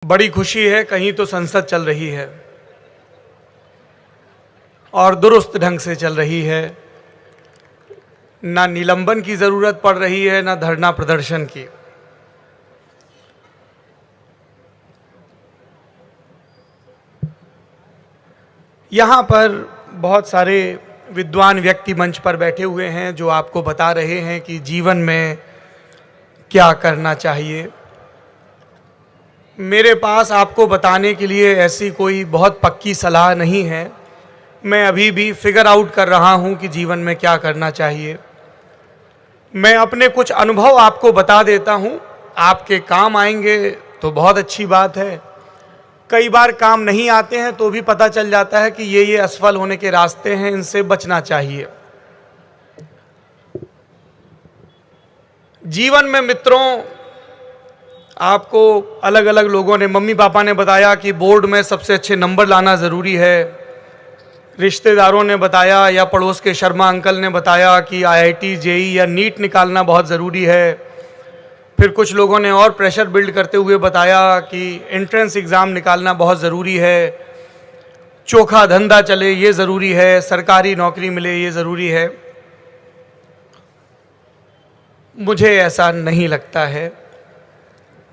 बड़ी खुशी है, कहीं तो संसद चल रही है और दुरुस्त ढंग से चल रही है। ना निलंबन की जरूरत पड़ रही है, ना धरना प्रदर्शन की। यहाँ पर बहुत सारे विद्वान व्यक्ति मंच पर बैठे हुए हैं जो आपको बता रहे हैं कि जीवन में क्या करना चाहिए। मेरे पास आपको बताने के लिए ऐसी कोई बहुत पक्की सलाह नहीं है। मैं अभी भी फिगर आउट कर रहा हूँ कि जीवन में क्या करना चाहिए। मैं अपने कुछ अनुभव आपको बता देता हूँ, आपके काम आएंगे तो बहुत अच्छी बात है। कई बार काम नहीं आते हैं तो भी पता चल जाता है कि ये असफल होने के रास्ते हैं, इनसे बचना चाहिए। जीवन में मित्रों, आपको अलग अलग लोगों ने, मम्मी पापा ने बताया कि बोर्ड में सबसे अच्छे नंबर लाना ज़रूरी है। रिश्तेदारों ने बताया या पड़ोस के शर्मा अंकल ने बताया कि आईआईटी, जेई या नीट निकालना बहुत ज़रूरी है। फिर कुछ लोगों ने और प्रेशर बिल्ड करते हुए बताया कि एंट्रेंस एग्ज़ाम निकालना बहुत ज़रूरी है, चोखा धंधा चले ये ज़रूरी है, सरकारी नौकरी मिले ये ज़रूरी है। मुझे ऐसा नहीं लगता है।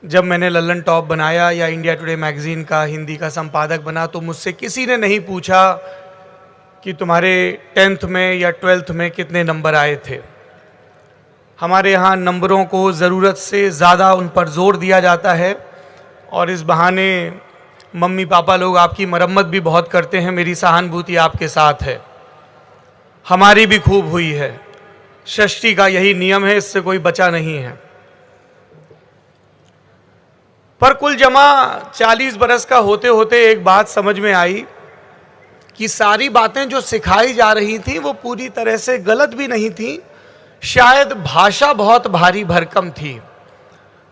जब मैंने लल्लन टॉप बनाया या इंडिया टुडे मैगज़ीन का हिंदी का संपादक बना तो मुझसे किसी ने नहीं पूछा कि तुम्हारे 10th में या 12th में कितने नंबर आए थे। हमारे यहाँ नंबरों को ज़रूरत से ज़्यादा उन पर जोर दिया जाता है और इस बहाने मम्मी पापा लोग आपकी मरम्मत भी बहुत करते हैं। मेरी सहानुभूति आपके साथ है, हमारी भी खूब हुई है। षष्ठी का यही नियम है, इससे कोई बचा नहीं है। पर कुल जमा 40 बरस का होते होते एक बात समझ में आई कि सारी बातें जो सिखाई जा रही थी वो पूरी तरह से गलत भी नहीं थी। शायद भाषा बहुत भारी भरकम थी।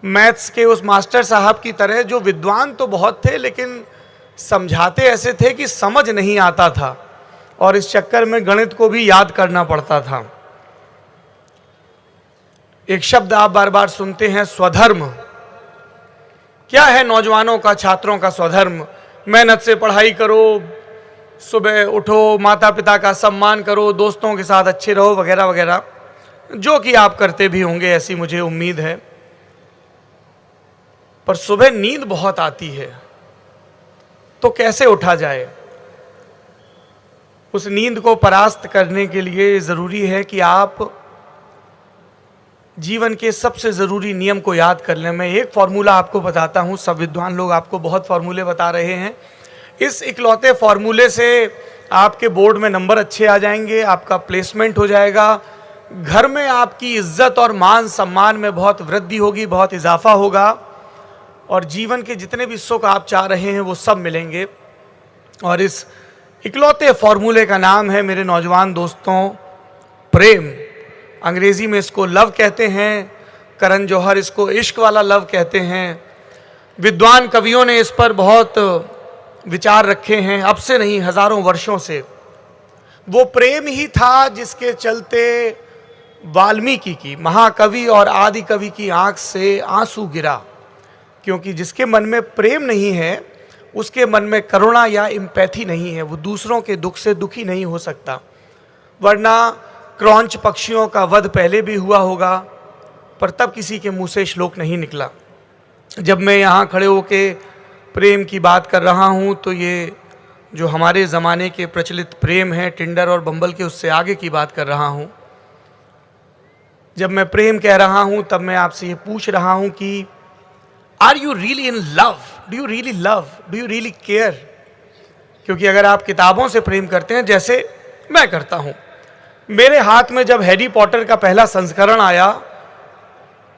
मैथ्स के उस मास्टर साहब की तरह जो विद्वान तो बहुत थे लेकिन समझाते ऐसे थे कि समझ नहीं आता था और इस चक्कर में गणित को भी याद करना पड़ता था। एक शब्द आप बार बार सुनते हैं, स्वधर्म। क्या है नौजवानों का, छात्रों का स्वधर्म? मेहनत से पढ़ाई करो, सुबह उठो, माता पिता का सम्मान करो, दोस्तों के साथ अच्छे रहो, वगैरह वगैरह, जो कि आप करते भी होंगे ऐसी मुझे उम्मीद है। पर सुबह नींद बहुत आती है तो कैसे उठा जाए? उस नींद को परास्त करने के लिए जरूरी है कि आप जीवन के सबसे ज़रूरी नियम को याद कर लें। मैं एक फॉर्मूला आपको बताता हूँ, सब विद्वान लोग आपको बहुत फॉर्मूले बता रहे हैं। इस इकलौते फॉर्मूले से आपके बोर्ड में नंबर अच्छे आ जाएंगे, आपका प्लेसमेंट हो जाएगा, घर में आपकी इज्जत और मान सम्मान में बहुत वृद्धि होगी, बहुत इजाफा होगा और जीवन के जितने भी सुख आप चाह रहे हैं वो सब मिलेंगे। और इस इकलौते फॉर्मूले का नाम है, मेरे नौजवान दोस्तों, प्रेम। अंग्रेजी में इसको लव कहते हैं, करण जौहर इसको इश्क वाला लव कहते हैं। विद्वान कवियों ने इस पर बहुत विचार रखे हैं, अब से नहीं हजारों वर्षों से। वो प्रेम ही था जिसके चलते वाल्मीकि की, महाकवि और आदि कवि की आंख से आंसू गिरा, क्योंकि जिसके मन में प्रेम नहीं है उसके मन में करुणा या एम्पैथी नहीं है, वो दूसरों के दुख से दुखी नहीं हो सकता। वरना क्रौंच पक्षियों का वध पहले भी हुआ होगा पर तब किसी के मुंह से श्लोक नहीं निकला। जब मैं यहाँ खड़े होके प्रेम की बात कर रहा हूँ तो ये जो हमारे ज़माने के प्रचलित प्रेम है टिंडर और बम्बल के, उससे आगे की बात कर रहा हूँ। जब मैं प्रेम कह रहा हूँ तब मैं आपसे ये पूछ रहा हूँ कि are you really in love? Do you really love? Do you really care? क्योंकि अगर आप किताबों से प्रेम करते हैं जैसे मैं करता हूँ, मेरे हाथ में जब हैरी पॉटर का पहला संस्करण आया,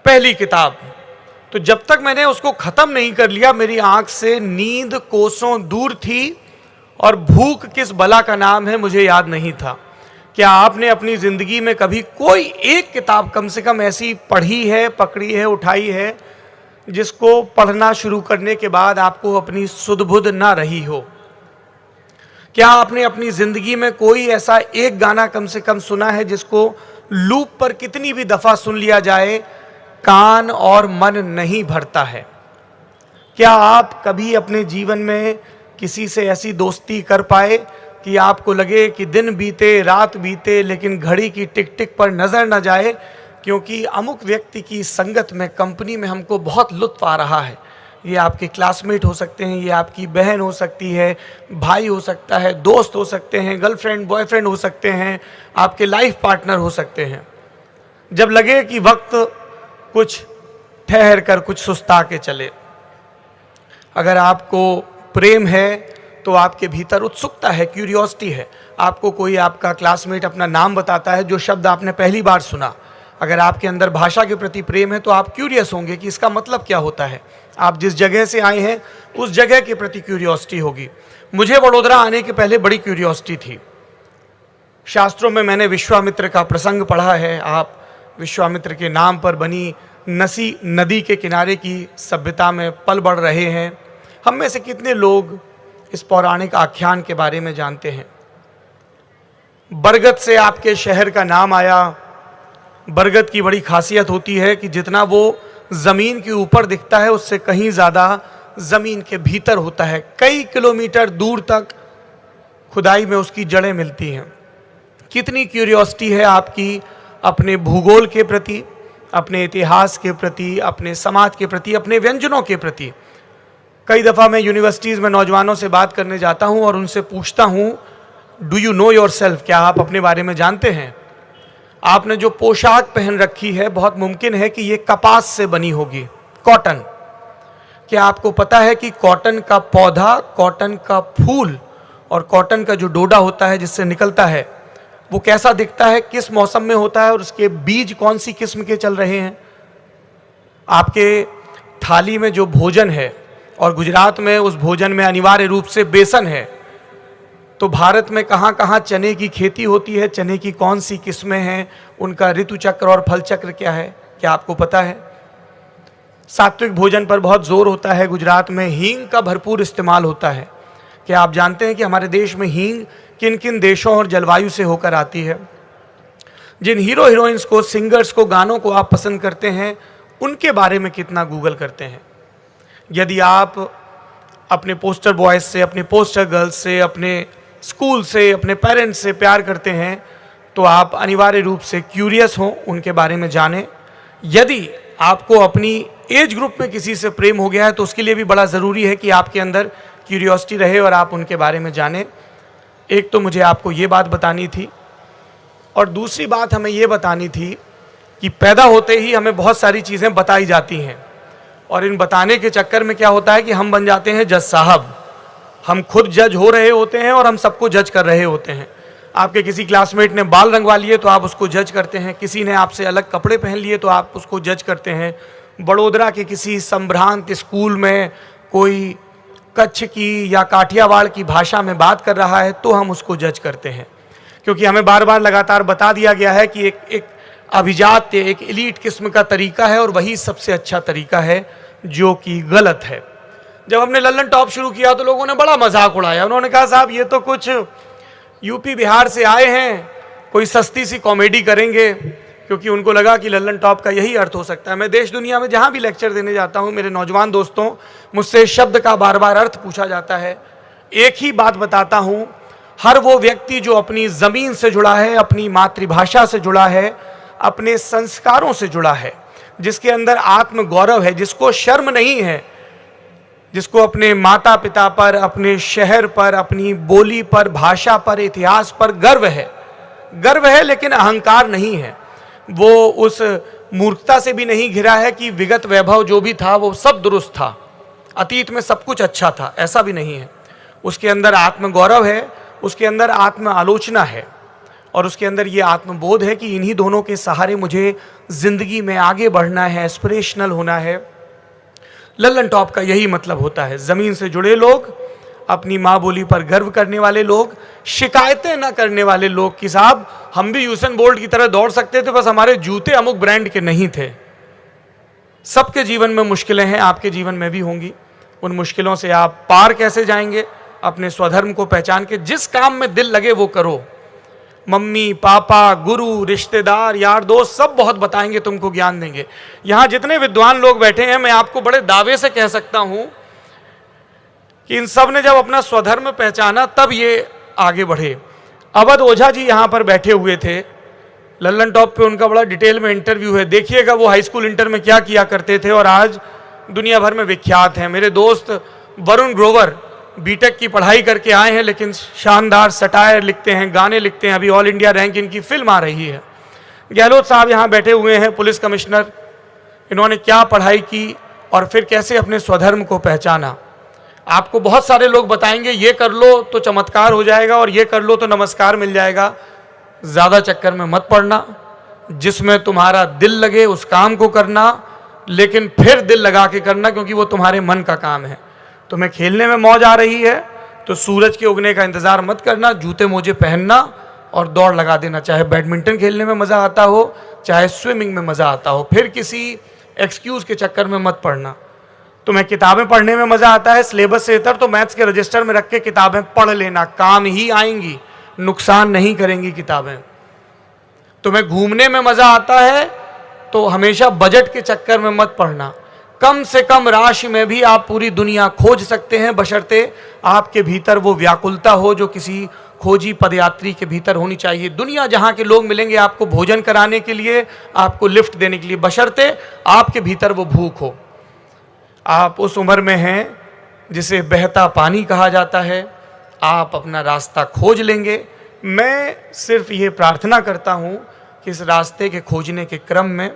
पहली किताब, तो जब तक मैंने उसको ख़त्म नहीं कर लिया मेरी आंख से नींद कोसों दूर थी और भूख किस बला का नाम है मुझे याद नहीं था। क्या आपने अपनी ज़िंदगी में कभी कोई एक किताब कम से कम ऐसी पढ़ी है, पकड़ी है, उठाई है, जिसको पढ़ना शुरू करने के बाद आपको अपनी सुध बुध ना रही हो? क्या आपने अपनी ज़िंदगी में कोई ऐसा एक गाना कम से कम सुना है जिसको लूप पर कितनी भी दफ़ा सुन लिया जाए कान और मन नहीं भरता है? क्या आप कभी अपने जीवन में किसी से ऐसी दोस्ती कर पाए कि आपको लगे कि दिन बीते रात बीते लेकिन घड़ी की टिक टिक पर नज़र न जाए, क्योंकि अमुक व्यक्ति की संगत में, कंपनी में हमको बहुत लुत्फ आ रहा है। ये आपके क्लासमेट हो सकते हैं, ये आपकी बहन हो सकती है, भाई हो सकता है, दोस्त हो सकते हैं, गर्लफ्रेंड बॉयफ्रेंड हो सकते हैं, आपके लाइफ पार्टनर हो सकते हैं। जब लगे कि वक्त कुछ ठहर कर कुछ सुस्ता के चले, अगर आपको प्रेम है तो आपके भीतर उत्सुकता है, क्यूरियोसिटी है। आपको कोई आपका क्लासमेट अपना नाम बताता है जो शब्द आपने पहली बार सुना, अगर आपके अंदर भाषा के प्रति प्रेम है तो आप क्यूरियस होंगे कि इसका मतलब क्या होता है। आप जिस जगह से आए हैं उस जगह के प्रति क्यूरियोसिटी होगी। मुझे वडोदरा आने के पहले बड़ी क्यूरियोसिटी थी। शास्त्रों में मैंने विश्वामित्र का प्रसंग पढ़ा है। आप विश्वामित्र के नाम पर बनी नसी नदी के किनारे की सभ्यता में पल बढ़ रहे हैं। हम में से कितने लोग इस पौराणिक आख्यान के बारे में जानते हैं? बरगद से आपके शहर का नाम आया। बरगद की बड़ी खासियत होती है कि जितना वो ज़मीन के ऊपर दिखता है उससे कहीं ज़्यादा ज़मीन के भीतर होता है। कई किलोमीटर दूर तक खुदाई में उसकी जड़ें मिलती हैं। कितनी क्यूरियोसिटी है आपकी अपने भूगोल के प्रति, अपने इतिहास के प्रति, अपने समाज के प्रति, अपने व्यंजनों के प्रति। कई दफ़ा मैं यूनिवर्सिटीज़ में नौजवानों से बात करने जाता हूँ और उनसे पूछता हूँ, do you know your self? क्या आप अपने बारे में जानते हैं? आपने जो पोशाक पहन रखी है बहुत मुमकिन है कि ये कपास से बनी होगी, कॉटन। क्या आपको पता है कि कॉटन का पौधा, कॉटन का फूल और कॉटन का जो डोडा होता है जिससे निकलता है वो कैसा दिखता है, किस मौसम में होता है और उसके बीज कौन सी किस्म के चल रहे हैं? आपके थाली में जो भोजन है और गुजरात में उस भोजन में अनिवार्य रूप से बेसन है, तो भारत में कहाँ कहाँ चने की खेती होती है, चने की कौन सी किस्में हैं, उनका ऋतु चक्र और फल चक्र क्या है, क्या आपको पता है? सात्विक भोजन पर बहुत जोर होता है। गुजरात में हींग का भरपूर इस्तेमाल होता है। क्या आप जानते हैं कि हमारे देश में हींग किन किन देशों और जलवायु से होकर आती है? जिन हीरो हीरोइंस को, सिंगर्स को, गानों को आप पसंद करते हैं, उनके बारे में कितना गूगल करते हैं? यदि आप अपने पोस्टर बॉयज से, अपने पोस्टर गर्ल्स से, अपने स्कूल से, अपने पेरेंट्स से प्यार करते हैं तो आप अनिवार्य रूप से क्यूरियस हों, उनके बारे में जानें। यदि आपको अपनी एज ग्रुप में किसी से प्रेम हो गया है तो उसके लिए भी बड़ा ज़रूरी है कि आपके अंदर क्यूरियोसिटी रहे और आप उनके बारे में जानें। एक तो मुझे आपको ये बात बतानी थी और दूसरी बात हमें ये बतानी थी कि पैदा होते ही हमें बहुत सारी चीज़ें बताई जाती हैं और इन बताने के चक्कर में क्या होता है कि हम बन जाते हैं जज साहब। हम खुद जज हो रहे होते हैं और हम सबको जज कर रहे होते हैं। आपके किसी क्लासमेट ने बाल रंगवा लिए तो आप उसको जज करते हैं, किसी ने आपसे अलग कपड़े पहन लिए तो आप उसको जज करते हैं। बड़ोदरा के किसी संभ्रांत स्कूल में कोई कच्छ की या काठियावाड़ की भाषा में बात कर रहा है तो हम उसको जज करते हैं, क्योंकि हमें बार बार लगातार बता दिया गया है कि एक अभिजात्य, एक एलीट किस्म का तरीका है और वही सबसे अच्छा तरीका है, जो कि गलत है। जब हमने लल्लन टॉप शुरू किया तो लोगों ने बड़ा मजाक उड़ाया। उन्होंने कहा, साहब ये तो कुछ यूपी बिहार से आए हैं, कोई सस्ती सी कॉमेडी करेंगे, क्योंकि उनको लगा कि लल्लन टॉप का यही अर्थ हो सकता है। मैं देश दुनिया में जहाँ भी लेक्चर देने जाता हूँ, मेरे नौजवान दोस्तों, मुझसे शब्द का बार बार अर्थ पूछा जाता है। एक ही बात बताता हूँ, हर वो व्यक्ति जो अपनी ज़मीन से जुड़ा है, अपनी मातृभाषा से जुड़ा है, अपने संस्कारों से जुड़ा है, जिसके अंदर आत्म गौरव है, जिसको शर्म नहीं है, जिसको अपने माता पिता पर, अपने शहर पर, अपनी बोली पर, भाषा पर, इतिहास पर गर्व है लेकिन अहंकार नहीं है। वो उस मूर्खता से भी नहीं घिरा है कि विगत वैभव जो भी था वो सब दुरुस्त था, अतीत में सब कुछ अच्छा था, ऐसा भी नहीं है। उसके अंदर आत्म गौरव है, उसके अंदर आत्म आलोचना है और उसके अंदर ये आत्मबोध है कि इन्हीं दोनों के सहारे मुझे जिंदगी में आगे बढ़ना है, एस्पिरेशनल होना है। लल्लन टॉप का यही मतलब होता है। ज़मीन से जुड़े लोग, अपनी माँ बोली पर गर्व करने वाले लोग, शिकायतें न करने वाले लोग कि साहब हम भी यूसेन बोल्ट की तरह दौड़ सकते थे, बस हमारे जूते अमुक ब्रांड के नहीं थे। सबके जीवन में मुश्किलें हैं, आपके जीवन में भी होंगी। उन मुश्किलों से आप पार कैसे जाएंगे? अपने स्वधर्म को पहचान के जिस काम में दिल लगे वो करो। मम्मी पापा, गुरु, रिश्तेदार, यार दोस्त सब बहुत बताएंगे, तुमको ज्ञान देंगे। यहाँ जितने विद्वान लोग बैठे हैं, मैं आपको बड़े दावे से कह सकता हूँ कि इन सब ने जब अपना स्वधर्म पहचाना तब ये आगे बढ़े। अवध ओझा जी यहाँ पर बैठे हुए थे, लल्लन टॉप पे उनका बड़ा डिटेल में इंटरव्यू है, देखिएगा वो हाई स्कूल इंटर में क्या किया करते थे और आज दुनिया भर में विख्यात हैं। मेरे दोस्त वरुण ग्रोवर बीटेक की पढ़ाई करके आए हैं, लेकिन शानदार सटायर लिखते हैं, गाने लिखते हैं, अभी ऑल इंडिया रैंक इनकी फिल्म आ रही है। गहलोत साहब यहाँ बैठे हुए हैं, पुलिस कमिश्नर, इन्होंने क्या पढ़ाई की और फिर कैसे अपने स्वधर्म को पहचाना। आपको बहुत सारे लोग बताएंगे ये कर लो तो चमत्कार हो जाएगा और ये कर लो तो नमस्कार मिल जाएगा। ज़्यादा चक्कर में मत पड़ना, जिसमें तुम्हारा दिल लगे उस काम को करना, लेकिन फिर दिल लगा के करना, क्योंकि वो तुम्हारे मन का काम है। तुम्हें खेलने में मौज आ रही है तो सूरज के उगने का इंतज़ार मत करना, जूते मोजे पहनना और दौड़ लगा देना। चाहे बैडमिंटन खेलने में मज़ा आता हो, चाहे स्विमिंग में मज़ा आता हो, फिर किसी एक्सक्यूज़ के चक्कर में मत पड़ना। तुम्हें किताबें पढ़ने में मज़ा आता है, सिलेबस से इतर तो मैथ्स के रजिस्टर में रख के किताबें पढ़ लेना, काम ही आएंगी, नुकसान नहीं करेंगी किताबें। तुम्हें घूमने में मज़ा आता है तो हमेशा बजट के चक्कर में मत पढ़ना। कम से कम राशि में भी आप पूरी दुनिया खोज सकते हैं, बशर्ते आपके भीतर वो व्याकुलता हो जो किसी खोजी पदयात्री के भीतर होनी चाहिए। दुनिया जहाँ के लोग मिलेंगे आपको भोजन कराने के लिए, आपको लिफ्ट देने के लिए, बशर्ते आपके भीतर वो भूख हो। आप उस उम्र में हैं जिसे बहता पानी कहा जाता है, आप अपना रास्ता खोज लेंगे। मैं सिर्फ ये प्रार्थना करता हूँ कि इस रास्ते के खोजने के क्रम में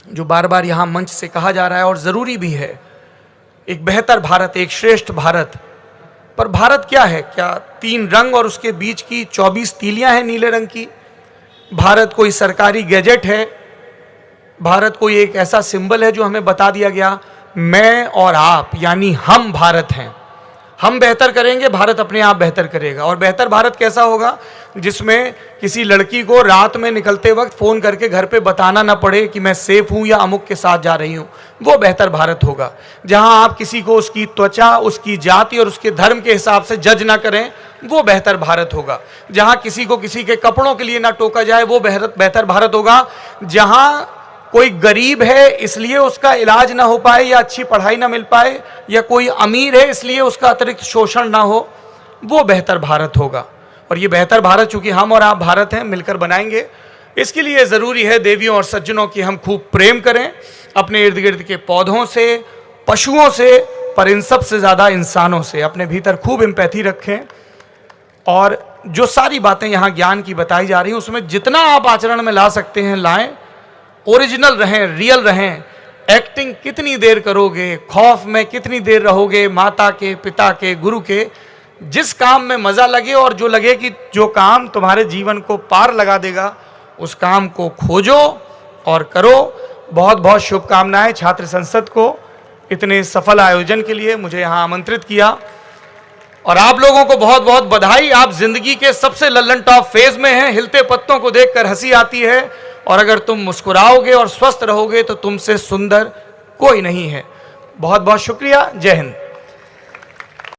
जो बार बार यहाँ मंच से कहा जा रहा है और ज़रूरी भी है, एक बेहतर भारत, एक श्रेष्ठ भारत। पर भारत क्या है? क्या 3 रंग और उसके बीच की 24 तीलियाँ हैं नीले रंग की? भारत कोई सरकारी गैजेट है? भारत कोई एक ऐसा सिंबल है जो हमें बता दिया गया मैं और आप यानी हम भारत हैं, हम बेहतर करेंगे, भारत अपने आप बेहतर करेगा। और बेहतर भारत कैसा होगा? जिसमें किसी लड़की को रात में निकलते वक्त फ़ोन करके घर पे बताना ना पड़े कि मैं सेफ हूँ या अमुक के साथ जा रही हूँ। वो बेहतर भारत होगा। जहाँ आप किसी को उसकी त्वचा, उसकी जाति और उसके धर्म के हिसाब से जज ना करें, वो बेहतर भारत होगा। जहाँ किसी को किसी के कपड़ों के लिए ना टोका जाए, वो बेहतर भारत होगा। जहाँ कोई गरीब है इसलिए उसका इलाज ना हो पाए या अच्छी पढ़ाई ना मिल पाए, या कोई अमीर है इसलिए उसका अतिरिक्त शोषण ना हो, वो बेहतर भारत होगा। और ये बेहतर भारत चूंकि हम और आप भारत हैं, मिलकर बनाएंगे। इसके लिए ज़रूरी है देवियों और सज्जनों की हम खूब प्रेम करें अपने इर्द गिर्द के पौधों से, पशुओं से, पर इन सब से ज़्यादा इंसानों से। अपने भीतर खूब एम्पैथी रखें और जो सारी बातें यहाँ ज्ञान की बताई जा रही हैं उसमें जितना आप आचरण में ला सकते हैं लाएं। ओरिजिनल रहें, रियल रहें। एक्टिंग कितनी देर करोगे, खौफ में कितनी देर रहोगे माता के, पिता के, गुरु के? जिस काम में मज़ा लगे और जो लगे कि जो काम तुम्हारे जीवन को पार लगा देगा, उस काम को खोजो और करो। बहुत बहुत शुभकामनाएं छात्र संसद को इतने सफल आयोजन के लिए मुझे यहाँ आमंत्रित किया। और आप लोगों को बहुत बहुत बधाई। आप जिंदगी के सबसे लल्लन टॉप फेज में हैं। हिलते पत्तों को देखकर हंसी आती है, और अगर तुम मुस्कुराओगे और स्वस्थ रहोगे तो तुमसे सुंदर कोई नहीं है। बहुत बहुत शुक्रिया। जय हिंद।